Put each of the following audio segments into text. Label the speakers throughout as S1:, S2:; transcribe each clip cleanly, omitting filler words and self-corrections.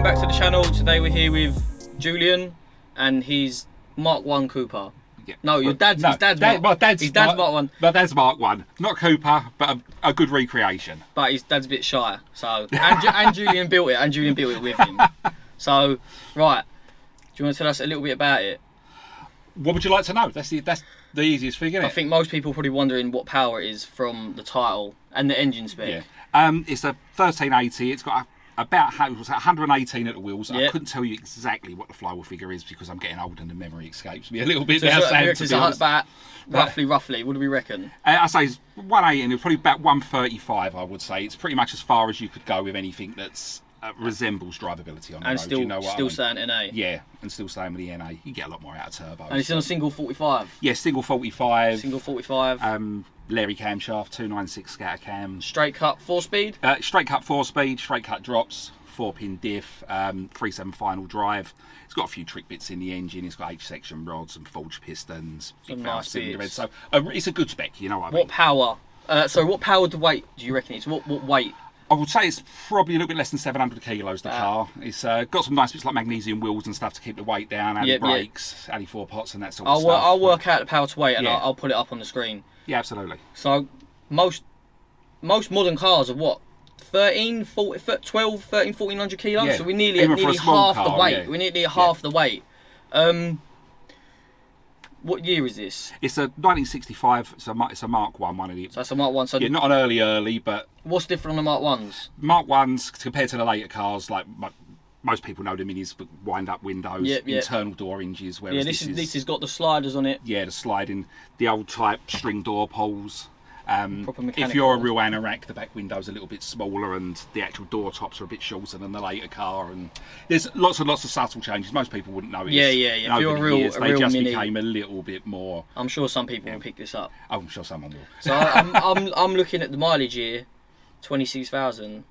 S1: welcome back to the channel. Today we're here with Julian and his Mark 1 Cooper.
S2: Yeah.
S1: No, your dad's, his dad's Mark 1.
S2: My dad's Mark 1. Not Cooper, but a good recreation.
S1: But his dad's a bit shy. So and Julian built it, with him. So, right. Do you want to tell us a little bit about it?
S2: What would you like to know? That's the easiest thing, isn't it?
S1: I think most people are probably wondering what power it is from the title and the engine spec.
S2: Yeah. It's a 1380. It's got about 118 at the wheels.
S1: Yep.
S2: I couldn't tell you exactly what the flywheel figure is because I'm getting older and the memory escapes me a little bit
S1: So
S2: now.
S1: it's about roughly. What do we reckon?
S2: I say it's 180 and it's probably about 135. I would say it's pretty much as far as you could go with anything that's resembles drivability on the road.
S1: Still,
S2: you know what
S1: still
S2: I mean?
S1: staying NA.
S2: Yeah, and still staying with the NA. You get a lot more out of turbo.
S1: And it's on a single 45.
S2: Yeah, single 45.
S1: Single 45.
S2: Larry camshaft, 296 scatter cam.
S1: Straight cut 4-speed.
S2: Straight cut 4-speed, straight cut drops, 4-pin diff, 3/7 final drive. It's got a few trick bits in the engine. It's got H-section rods and forged pistons.
S1: Some nice
S2: cylinder
S1: bits.
S2: head. So it's a good spec, you know what I mean?
S1: What power? What power to weight do you reckon it's? What weight?
S2: I would say it's probably a little bit less than 700 kilos, the car. It's got some nice bits like magnesium wheels and stuff to keep the weight down, and brakes, and 4 pots and that sort of stuff.
S1: I'll work out the power to weight and I'll put it up on the screen.
S2: Yeah, absolutely.
S1: So most modern cars are what? 13, 1400 kilos?
S2: Yeah.
S1: So we're nearly
S2: Small
S1: half
S2: car,
S1: the weight.
S2: yeah.
S1: We're nearly half the weight. What year is this?
S2: It's a 1965. It's a Mark 1, one of the.
S1: So that's a Mark 1. So
S2: yeah, not an early, but
S1: what's different on the Mark 1s?
S2: Mark 1s compared to the later cars, like most people know the Minis, but wind-up windows, internal door hinges. Whereas
S1: yeah, this has got the sliders on it.
S2: Yeah, the sliding, the old type string door pulls.
S1: Proper mechanical.
S2: If you're a real anorak, the back window's a little bit smaller and the actual door tops are a bit shorter than the later car. And there's lots and lots of subtle changes. Most people wouldn't know it.
S1: Yeah. If you're a real
S2: they just
S1: Mini,
S2: became a little bit more.
S1: I'm sure some people will pick this up.
S2: I'm sure someone will.
S1: So I'm looking at the mileage here, 26,000.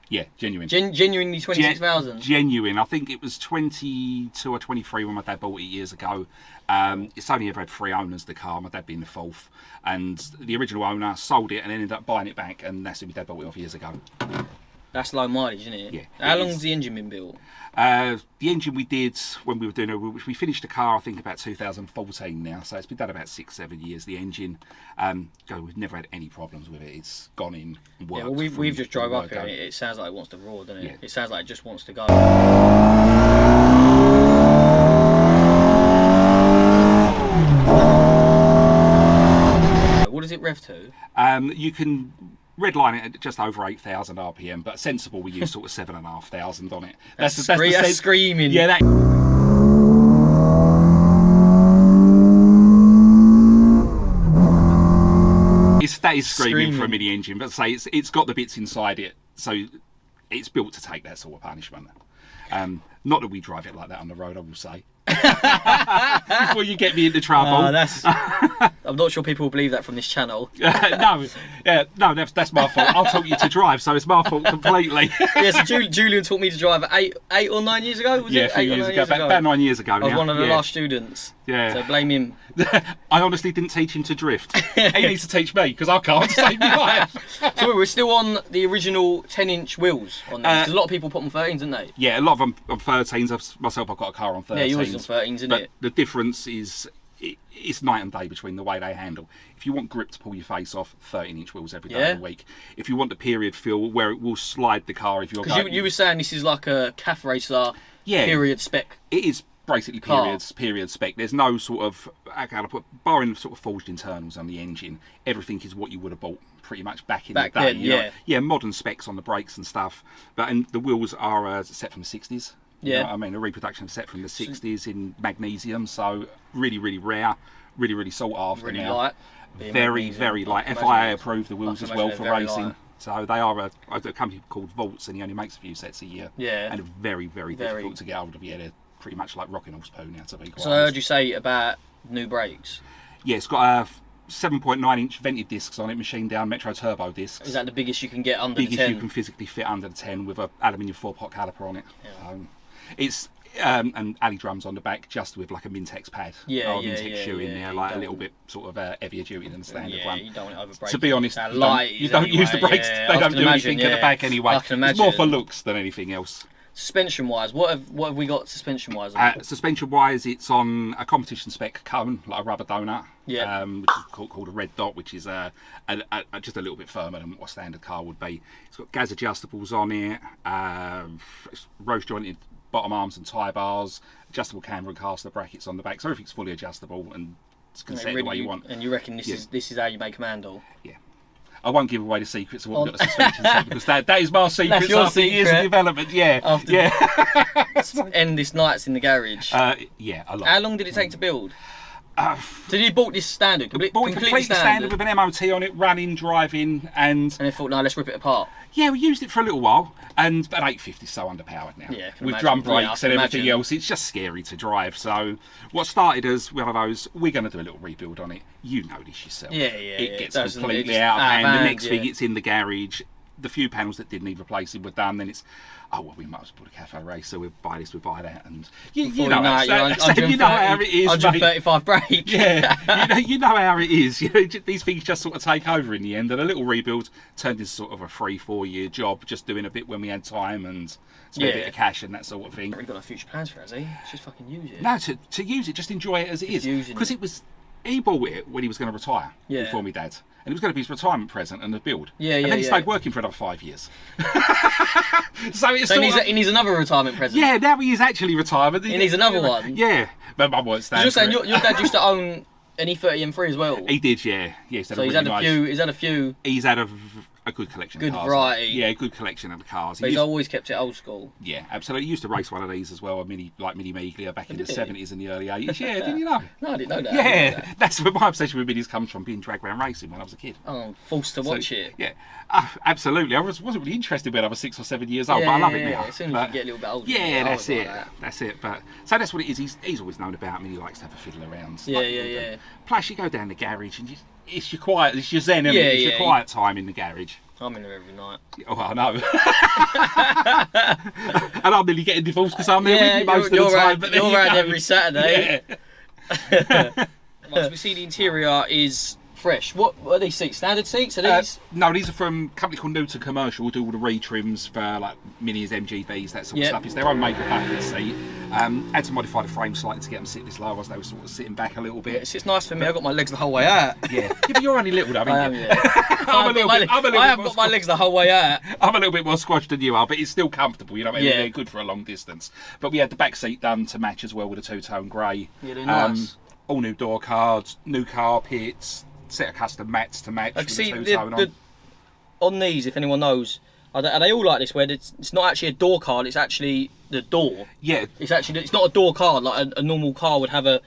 S2: Yeah, genuine.
S1: Genuinely 26,000.
S2: Genuine. I think it was 22 or 23 when my dad bought it years ago. It's only ever had 3 owners, the car, my dad being the 4th. And the original owner sold it and ended up buying it back, and that's who my dad bought it off years ago.
S1: That's low mileage, isn't it?
S2: Yeah.
S1: How long's the engine been built?
S2: The engine we did when we were doing it, we finished the car I think about 2014 now, so it's been done about 6-7 years. The engine, we've never had any problems with it. It's gone in and worked.
S1: Yeah, well, we've just drove up here and it sounds like it wants to roar, doesn't it?
S2: Yeah.
S1: It sounds like it just wants to go. What does it rev to?
S2: You can redline it at just over 8,000 RPM, but sensible we use sort of 7,500 on it. That's
S1: screaming.
S2: Yeah, that. That is screaming for a mini engine, but say it's got the bits inside it, so it's built to take that sort of punishment. Not that we drive it like that on the road, I will say. Before you get me into trouble.
S1: I'm not sure people will believe that from this channel.
S2: No, that's my fault. I'll taught you to drive, so it's my fault completely.
S1: Yeah, so Julian taught me to drive 8 or 9 years ago. Was it?
S2: A few years ago, about 9 years ago.
S1: I was one of the last students.
S2: Yeah.
S1: So blame him.
S2: I honestly didn't teach him to drift. He needs to teach me because I can't save my life.
S1: So we're still on the original 10-inch wheels on this. 'Cause a lot of people put on 13s, didn't they?
S2: Yeah, a lot of them on 13s. Myself, I've got a car on 13s.
S1: Yeah, yours is on 13s, isn't
S2: but
S1: it?
S2: The difference is it's night and day between the way they handle. If you want grip to pull your face off, 13-inch wheels every day of the week. If you want the period feel where it will slide the car if you're going...
S1: Because you were saying this is like a CAF racer period spec.
S2: It is basically period spec. There's no sort of, barring sort of forged internals on the engine, everything is what you would have bought pretty much back in the day.
S1: Then,
S2: yeah, modern specs on the brakes and stuff. And the wheels are set from the 60s.
S1: Yeah.
S2: You know, I mean, a reproduction set from the 60s in magnesium, so really, really rare, really, really sought after
S1: really
S2: now.
S1: Light.
S2: Very light. FIA approved the wheels as well for racing. Light. So they are a company called Volts, and he only makes a few sets a year.
S1: Yeah.
S2: And very difficult to get hold of. Yeah, they're pretty much like rocking horse poo now, to be quite honest.
S1: So I heard you say about new brakes.
S2: Yeah, it's got 7.9-inch vented discs on it, machine down Metro Turbo discs.
S1: Is that the biggest you can get under the 10?
S2: Biggest you can physically fit under the 10 with an aluminium 4-pot caliper on it. Yeah. It's and alley drums on the back, just with like a Mintex pad, Mintex shoe in there, like a little bit sort of heavier duty than the standard one.
S1: You don't want it over brakes.
S2: To be honest,
S1: you
S2: don't use the brakes. They don't do anything at the back anyway.
S1: I can imagine.
S2: It's more for looks than anything else.
S1: suspension wise, what have we got suspension wise?
S2: Suspension wise, it's on a competition spec cone, like a rubber donut.
S1: Yeah.
S2: Which is called a red dot, which is just a little bit firmer than what a standard car would be. It's got gas adjustables on it, it's rose jointed bottom arms and tie bars, adjustable camber and caster brackets on the back, so everything's fully adjustable and it's can set the way you want.
S1: And you reckon this is how you make a mandel?
S2: Yeah. I won't give away the secrets of what we've got the suspension set, because that is my secret after years of development. Yeah.
S1: End this nights in the garage.
S2: Yeah, a lot.
S1: How long did it take to build? So you bought this standard,
S2: completely standard with an MOT on it, running, driving, and
S1: they thought, no, let's rip it apart.
S2: Yeah, we used it for a little while, but 850 is so underpowered now.
S1: Yeah,
S2: with drum brakes and everything else, it's just scary to drive. So what started as one of those, we're going to do a little rebuild on it. You know this yourself. It gets completely out of hand. The next thing, it's in the garage. The few panels that didn't need replacing were done. Then it's, we might as well put a cafe race, so we'll buy this, we'll buy that, and you know how it is.
S1: 135 brake.
S2: Yeah, you know how it is. These things just sort of take over in the end, and a little rebuild turned into sort of a 3-4 year job, just doing a bit when we had time and spend a bit of cash and that sort of thing.
S1: We've got no future plans for it, has he? Just fucking use it.
S2: No, to use it, just enjoy it as it is. Because he bought it when he was going to retire before me dad. And it was going to be his retirement present and the build. And then he stayed working for another 5 years. So
S1: he needs another retirement present.
S2: Yeah, now he is actually retired.
S1: He needs another one.
S2: Yeah, but Mum won't stand.
S1: You're saying your dad used to own an E30 M3 as well?
S2: He did, yeah. He's had
S1: a few.
S2: He's had a good collection of cars.
S1: Good variety.
S2: Yeah, good collection of the cars.
S1: But he's always kept it old school.
S2: Yeah, absolutely. He used to race one of these as well, a Mini Meglia back in the 70s and the early 80s. Yeah, didn't you know?
S1: No, I didn't know that.
S2: Yeah, that's where my obsession with Minis comes from, being drag around racing when I was a kid.
S1: Oh, forced to watch it.
S2: Yeah, absolutely. I wasn't really interested when I was 6 or 7 years old, but I love it now.
S1: As soon as you get a little bit older.
S2: Yeah, that's it. That's it. But so that's what it is. He's always known about me. He likes to have a fiddle around.
S1: Yeah.
S2: Plus, you go down the garage and it's your zen, isn't it? It's your quiet time in the garage.
S1: I'm in there every night.
S2: Oh, I know. And I'm nearly getting divorced because I'm there with you most of the time. But
S1: you're around every Saturday. Right, so we see the interior is fresh. What are these seats? Standard seats? Are these?
S2: No, these are from a company called Newton Commercial. Do all the retrims for like Minis, MGBs, that sort of stuff. It's their own make package seat. Had to modify the frame slightly to get them sit this low, as they were sort of sitting back a little bit.
S1: Yeah, it's nice for me. I've got my legs the whole way out.
S2: Yeah, but you're only little, though, aren't you?
S1: I haven't got my legs the whole way out.
S2: I'm a little bit more squashed than you are, but it's still comfortable. You know, they're good for a long distance. But we had the back seat done to match as well with a two-tone grey.
S1: Yeah, they're nice.
S2: All new door cards, new carpets, set of custom mats to match with the two-tone
S1: on these, if anyone knows, are they all like this, where it's not actually a door card, it's actually the door?
S2: Yeah.
S1: It's not a door card like a normal car would have a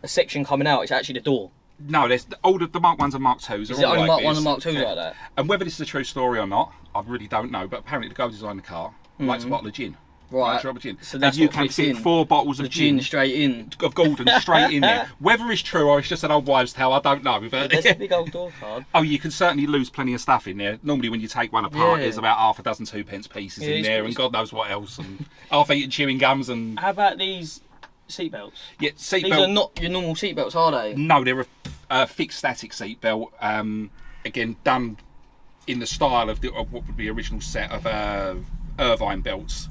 S1: section coming out, it's actually the door.
S2: No, there's all the Mark 1s and Mark 2s.
S1: Is it only Mark 1 and Mark 2 like that?
S2: And whether this is a true story or not, I really don't know, but apparently the guy who designed the car likes a bottle of gin.
S1: Right.
S2: So that's you can fit 4 bottles of gin
S1: straight in.
S2: Of Gordon straight in there. Whether it's true or it's just an old wives' tale, I don't know. But
S1: there's a big old door card.
S2: Oh, you can certainly lose plenty of stuff in there. Normally, when you take one apart, there's about half a dozen 2p pieces in there, and God knows what else, and half-eaten chewing gums and.
S1: How about these seatbelts?
S2: Yeah, seatbelts.
S1: These are not your normal seatbelts, are they?
S2: No, they're a fixed static seatbelt. Again, done in the style of what would be original set of Irvine belts.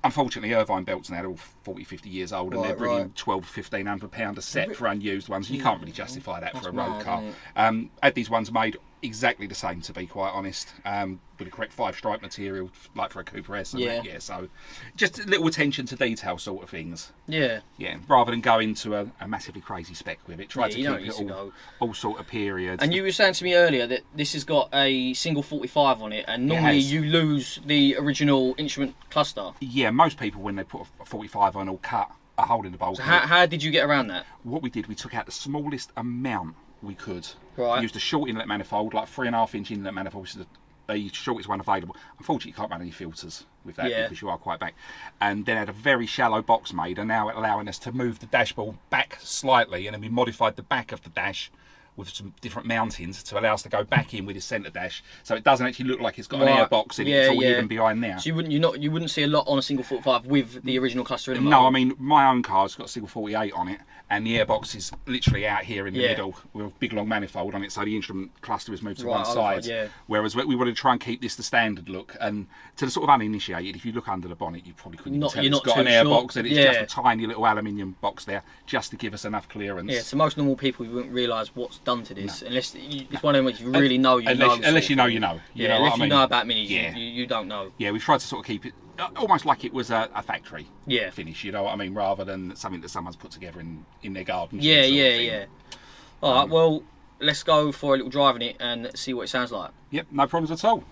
S2: Unfortunately, Irvine belts now are all 40, 50 years old, and they're bringing £1,200–1,500 a set for unused ones. You can't really justify that for a road car. Had these ones made exactly the same, to be quite honest, with the correct 5-stripe material, like for a Cooper S. So just a little attention to detail sort of things. Yeah, rather than go into a massively crazy spec with it. Try to keep it all sort of periods.
S1: And you were saying to me earlier that this has got a single 45 on it, and normally you lose the original instrument cluster.
S2: Yeah, most people, when they put a 45 on, will cut a hole in the bulk.
S1: So how did you get around that?
S2: What we did, we took out the smallest amount we could.
S1: Right.
S2: We used a short inlet manifold, like 3.5-inch inlet manifold, which is the shortest one available. Unfortunately, you can't run any filters with that because you are quite back. And then had a very shallow box made, and now allowing us to move the dashboard back slightly, and then we modified the back of the dash with some different mountings to allow us to go back in with his centre dash, so it doesn't actually look like it's got an
S1: Right.
S2: airbox in it.
S1: Yeah,
S2: It's all
S1: yeah.
S2: hidden behind there.
S1: So you wouldn't see a lot on a single 45 with the original cluster in the
S2: No,
S1: motor?
S2: I mean, my own car's got a single 48 on it, and the airbox is literally out here in the
S1: Yeah.
S2: middle with a big long manifold on it, so the instrument cluster is moved to
S1: Right,
S2: one side.
S1: yeah.
S2: Whereas we wanted to try and keep this the standard look, and to the sort of uninitiated, if you look under the bonnet, you probably couldn't even tell
S1: You're
S2: it's
S1: not
S2: got an
S1: too sure.
S2: airbox, and it's
S1: Yeah.
S2: just a tiny little aluminium box there, just to give us enough clearance.
S1: Yeah, so most normal people wouldn't realise what's done to this, unless it's one of them which you really know,
S2: Unless you know, you know. You know
S1: Yeah,
S2: what
S1: if
S2: I
S1: you
S2: mean?
S1: know about minis,
S2: Yeah.
S1: you don't know.
S2: Yeah, we've tried to sort of keep it almost like it was a factory
S1: Yeah.
S2: finish, you know what I mean, rather than something that someone's put together in their garden.
S1: Yeah,
S2: sort of
S1: yeah,
S2: thing.
S1: yeah. Alright, well, let's go for a little drive in it and see what it sounds like.
S2: Yep, no problems at all.